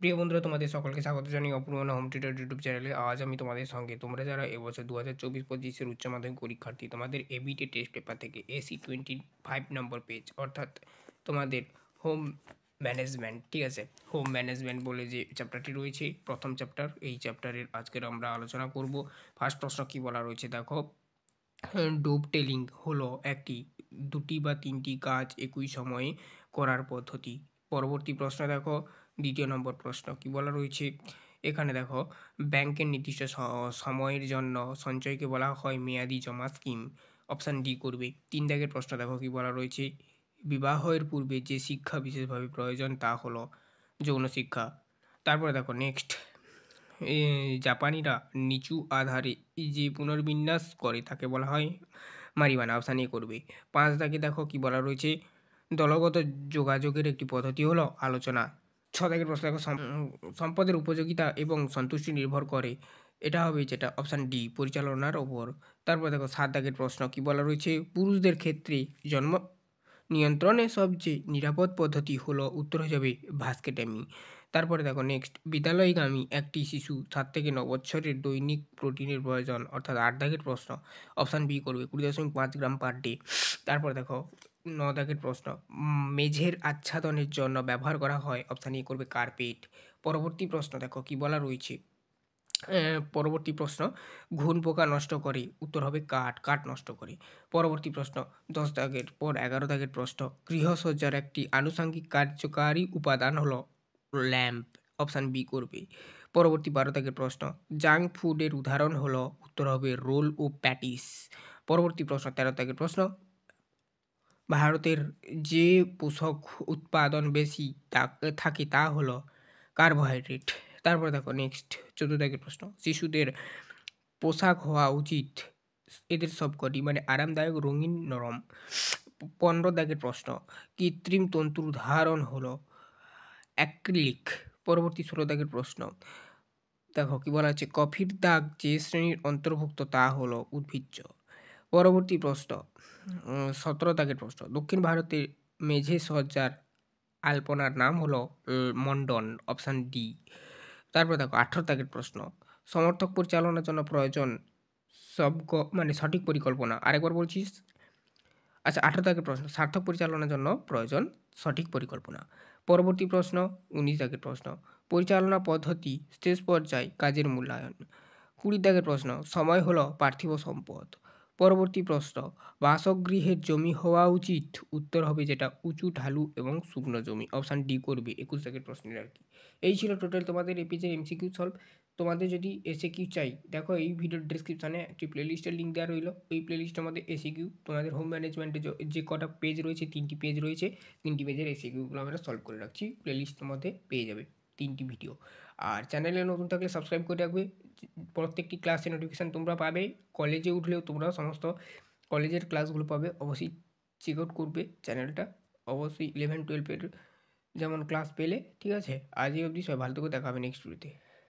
প্রিয় বন্ধুরা, তোমাদের সকলকে স্বাগত জানাই অপূর্ব হোম টিউটর ইউটিউব চ্যানেলে। আজ আমি তোমাদের সঙ্গে তোমরা যারা এবছর 2024-25 উচ্চ মাধ্যমিক পরীক্ষার্থী, তোমাদের এবিটি টেস্ট পেপার থেকে AC 25 নম্বর পেজ, অর্থাৎ তোমাদের হোম ম্যানেজমেন্ট, ঠিক আছে, হোম ম্যানেজমেন্ট বলে যে চ্যাপ্টারটি রয়েছে, প্রথম চ্যাপ্টার, এই চ্যাপ্টারের আজকের আমরা আলোচনা করব। ফার্স্ট প্রশ্ন কী বলা রয়েছে দেখো। ডোভ টেলিং হলো একটি, দুটি বা তিনটি কাজ একই সময়ে করার পদ্ধতি। পরবর্তী প্রশ্ন দেখো, দ্বিতীয় নম্বর প্রশ্ন কী বলা রয়েছে এখানে দেখো। ব্যাংকের নির্দিষ্ট সময়ের জন্য সঞ্চয়কে বলা হয় মেয়াদি জমা স্কিম। অপশান ডি করবে। 3 দাগের প্রশ্ন দেখো কী বলা রয়েছে। বিবাহের পূর্বে যে শিক্ষা বিশেষভাবে প্রয়োজন তা হলো যৌন শিক্ষা। তারপরে দেখো নেক্সট, জাপানিরা নিচু আধারে যে পুনর্বিন্যাস করে তাকে বলা হয় মারিবানা। অপশান এ করবে। 5 দাগে দেখো কি বলা রয়েছে। দলগত যোগাযোগের একটি পদ্ধতি হলো আলোচনা। 6 দাগের প্রশ্ন দেখো, সম্পদের উপযোগিতা এবং সন্তুষ্টি নির্ভর করে, এটা হবে যেটা অপশান ডি, পরিচালনার ওপর। তারপর দেখো 7 দাগের প্রশ্ন কি বলা রয়েছে। পুরুষদের ক্ষেত্রে জন্ম নিয়ন্ত্রণের সবচেয়ে নিরাপদ পদ্ধতি হলো উত্তর হয়ে যাবে ভাস্কেটেমি। তারপরে দেখো নেক্সট, বিদ্যালয়গামী একটি শিশু 7 থেকে 9 বছরের দৈনিক প্রোটিনের প্রয়োজন, অর্থাৎ 8 দাগের প্রশ্ন। অপশান বি করবে, 20.5 গ্রাম পার ডে। তারপরে দেখো 9 দাগের প্রশ্ন, মেঝের আচ্ছাদনের জন্য ব্যবহার করা হয়, অপশান এ করবে কার্পেট। পরবর্তী প্রশ্ন দেখো কি বলা রয়েছে। পরবর্তী প্রশ্ন, ঘুন পোকা নষ্ট করে, উত্তর হবে কাঠ, কাঠ নষ্ট করে। পরবর্তী প্রশ্ন 10 দাগের পর 11 দাগের প্রশ্ন, গৃহসজ্জার একটি আনুষঙ্গিক কার্যকারী উপাদান হলো ল্যাম্প। অপশান বি করবে। পরবর্তী 12 দাগের প্রশ্ন, জাঙ্ক ফুডের উদাহরণ হলো, উত্তর হবে রোল ও প্যাটিস। পরবর্তী প্রশ্ন 13 দাগের প্রশ্ন, ভারতের যে পোষক উৎপাদন বেশি থাকে তা হলো কার্বোহাইড্রেট। তারপর দেখো নেক্সট 14 দাগের প্রশ্ন, শিশুদের পোশাক হওয়া উচিত এদের সবকটি, মানে আরামদায়ক, রঙিন, নরম। 15 দাগের প্রশ্ন, কৃত্রিম তন্তুর উদাহরণ হলো অ্যাক্রিলিক। পরবর্তী 16 দাগের প্রশ্ন দেখো কি বলা হচ্ছে, কফির দাগ যে শ্রেণীর অন্তর্ভুক্ত তা হলো উদ্ভিজ্জ। পরবর্তী প্রশ্ন 17 দাগের প্রশ্ন, দক্ষিণ ভারতের মেঝে সজ্জার আলপনার নাম হলো মন্ডন। Option D. তারপর দেখো 18 দাগের প্রশ্ন, সমর্থক পরিচালনার জন্য প্রয়োজন মানে সঠিক পরিকল্পনা। আরেকবার বলছিস। আচ্ছা, 18 দাগের প্রশ্ন, সার্থক পরিচালনার জন্য প্রয়োজন সঠিক পরিকল্পনা। পরবর্তী প্রশ্ন 19 দাগের প্রশ্ন, পরিচালনা পদ্ধতি শেষ পর্যায়ে কাজের মূল্যায়ন। 20 দাগের প্রশ্ন, সময় হলো পার্থিব সম্পদ। পরবর্তী প্রশ্ন, বাসগৃহের জমি হওয়া উচিত, উত্তর হবে যেটা উঁচু, ঢালু এবং শুকনো জমি। অপশান ডি করবে 21 দাগের প্রশ্নের আর কি। এই ছিল টোটাল তোমাদের এই পেজের এমসিকিউ সলভ। তোমাদের যদি এসএকিউ চাই, দেখো এই ভিডিওর ডিসক্রিপশানে একটি প্লেলিস্টের লিঙ্ক দেওয়া রইলো। এই প্লেলিস্টের মধ্যে এসিকিউ, তোমাদের হোম ম্যানেজমেন্টে যে কটা পেজ রয়েছে, 3টি পেজ রয়েছে, 3টি পেজের এসিকিউগুলো আমরা সলভ করে রাখছি, প্লেলিস্টের মধ্যে পেয়ে যাবে 3টি ভিডিও। আর চ্যানেলে নতুন থাকলে সাবস্ক্রাইব করে রাখবে, প্রত্যেকটি ক্লাসের নোটিফিকেশান তোমরা পাবে। কলেজে উঠলেও তোমরা সমস্ত কলেজের ক্লাসগুলো পাবে। অবশ্যই চেক আউট করবে চ্যানেলটা, অবশ্যই 11-12 যেমন ক্লাস পেলে, ঠিক আছে। আজই অবধি সবাই ভালো থেকো, দেখা হবে নেক্সট ভিডিওতে।